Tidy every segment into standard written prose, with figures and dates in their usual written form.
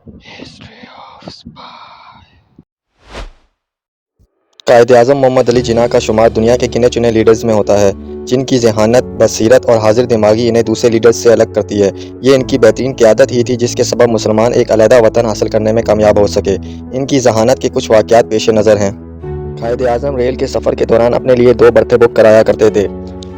History of Spy. Quaid-e-Azam Mohammad Ali Jinnah का शुमार दुनिया के गिने चुने लीडर्स में होता है, जिनकी ज़हानत, बसीरत और हाजिर दिमागी इन्हें दूसरे लीडर्स से अलग करती है। ये इनकी बेहतरीन क़यादत ही थी जिसके सबब मुसलमान एक अलहदा वतन हासिल करने में कामयाब हो सके। इनकी ज़हानत के कुछ वाक़यात पेश नज़र हैं। कायद-ए-आज़म रेल के सफ़र के दौरान अपने लिए 2 बर्थे बुक कराया करते थे।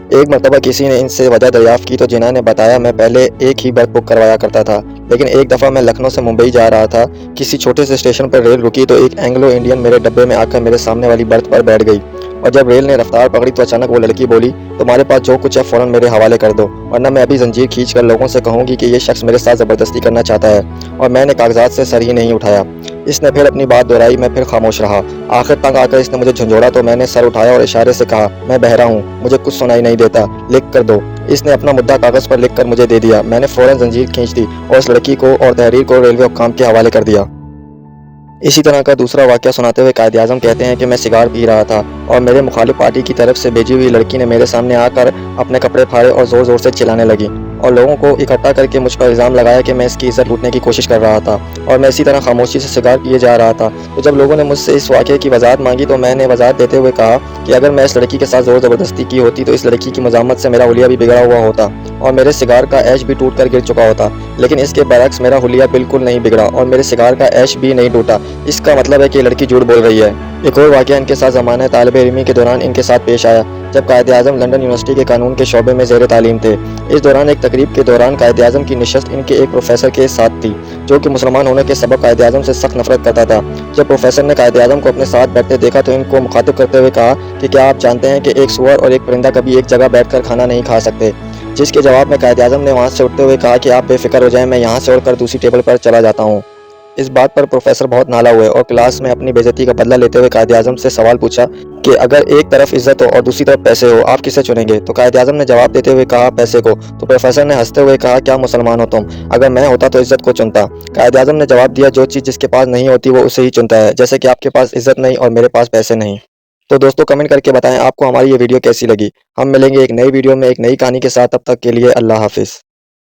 एक मरतबा किसी ने इनसे वजह दरियाफ़्त की तो जिन्ना ने बताया, मैं पहले एक ही बर्थ बुक करवाया करता था, लेकिन एक दफ़ा मैं लखनऊ से मुंबई जा रहा था। किसी छोटे से स्टेशन पर रेल रुकी तो एक एंग्लो इंडियन मेरे डब्बे में आकर मेरे सामने वाली बर्थ पर बैठ गई, और जब रेल ने रफ्तार पकड़ी तो अचानक वो लड़की बोली, तुम्हारे पास जो कुछ है फ़ौरन मेरे हवाले कर दो, वरना मैं अभी ज़ंजीर खींच कर लोगों से कहूँगी कि ये शख्स मेरे साथ ज़बरदस्ती करना चाहता है। और मैंने कागज़ात से सर ही नहीं उठाया। इसने फिर अपनी बात दोहराई, मैं फिर खामोश रहा। आखिर तंग आकर इसने मुझे झंझोड़ा तो मैंने सर उठाया और इशारे से कहा, मैं बहरा हूँ, मुझे कुछ सुनाई नहीं देता, लिख कर दो। इसने अपना मुद्दा कागज़ पर लिख कर मुझे दे दिया। मैंने फ़ौरन ज़ंजीर खींच दी और उस लड़की को और तहरीर को रेलवे हुक्काम के हवाले कर दिया। इसी तरह का दूसरा वाक़या सुनाते हुए कायद-ए-आज़म कहते हैं कि मैं सिगार पी रहा था और मेरे मुखालिफ पार्टी की तरफ से भेजी हुई लड़की ने मेरे सामने आकर अपने कपड़े फाड़े और ज़ोर ज़ोर से चिल्लाने लगी और लोगों को इकट्ठा करके मुझ पर इल्ज़ाम लगाया कि मैं इसकी इज़्ज़त लूटने की कोशिश कर रहा था, और मैं इसी तरह खामोशी से सिगार पिए जा रहा था। तो जब लोगों ने मुझसे इस वाक़े की वज़ाहत मांगी तो मैंने वज़ाहत देते हुए कहा कि अगर मैं इस लड़की के साथ ज़ोर ज़बरदस्ती की होती तो इस लड़की की मज़ामत से मेरा हुलिया भी बिगड़ा हुआ होता और मेरे सिगार का ऐश भी टूट कर गिर चुका होता, लेकिन इसके बरक्स मेरा हुलिया बिल्कुल नहीं बिगड़ा और मेरे सिगार का ऐश भी नहीं टूटा। इसका मतलब है कि लड़की झूठ बोल रही है। एक और वाक़या इनके साथ ज़माना तालिब इल्मी के दौरान इनके साथ पेश आया, जब कायद-ए-आज़म लंदन यूनिवर्सिटी के कानून के शोबे में ज़ेर तालीम थे। इस दौरान एक तकरीब के दौरान कायद-ए-आज़म की नशस्त इनके एक प्रोफेसर के साथ थी, जो कि मुसलमान होने के सबब कायद-ए-आज़म से सख्त नफरत करता था। जब प्रोफेसर ने कायद-ए-आज़म को अपने साथ बैठते देखा तो इनको मुखातिब करते हुए कहा कि क्या आप जानते हैं कि एक सूअर और एक परिंदा कभी एक जगह बैठकर खाना नहीं खा सकते? जिसके जवाब में कायद-ए-आज़म ने वहाँ से उठते हुए कहा कि आप बेफ़िक्र हो जाएं, मैं यहाँ से उठकर दूसरी टेबल पर चला जाता हूँ। इस बात पर प्रोफेसर बहुत नाला हुए और क्लास में अपनी बेइज्जती का बदला लेते हुए कायद-ए-आज़म से सवाल पूछा कि अगर एक तरफ इज्जत हो और दूसरी तरफ पैसे हो, आप किसे चुनेंगे? तो कायद-ए-आज़म ने जवाब देते हुए कहा, पैसे को। तो प्रोफेसर ने हंसते हुए कहा, क्या मुसलमान हो तुम? अगर मैं होता तो इज्जत को चुनता। कायद-ए-आज़म ने जवाब दिया, जो चीज़ जिसके पास नहीं होती वो उसे ही चुनता है, जैसे कि आपके पास इज्जत नहीं और मेरे पास पैसे नहीं। तो दोस्तों, कमेंट करके बताएं आपको हमारी ये वीडियो कैसी लगी। हम मिलेंगे एक नई वीडियो में एक नई कहानी के साथ, तब तक के लिए अल्लाह हाफिज़।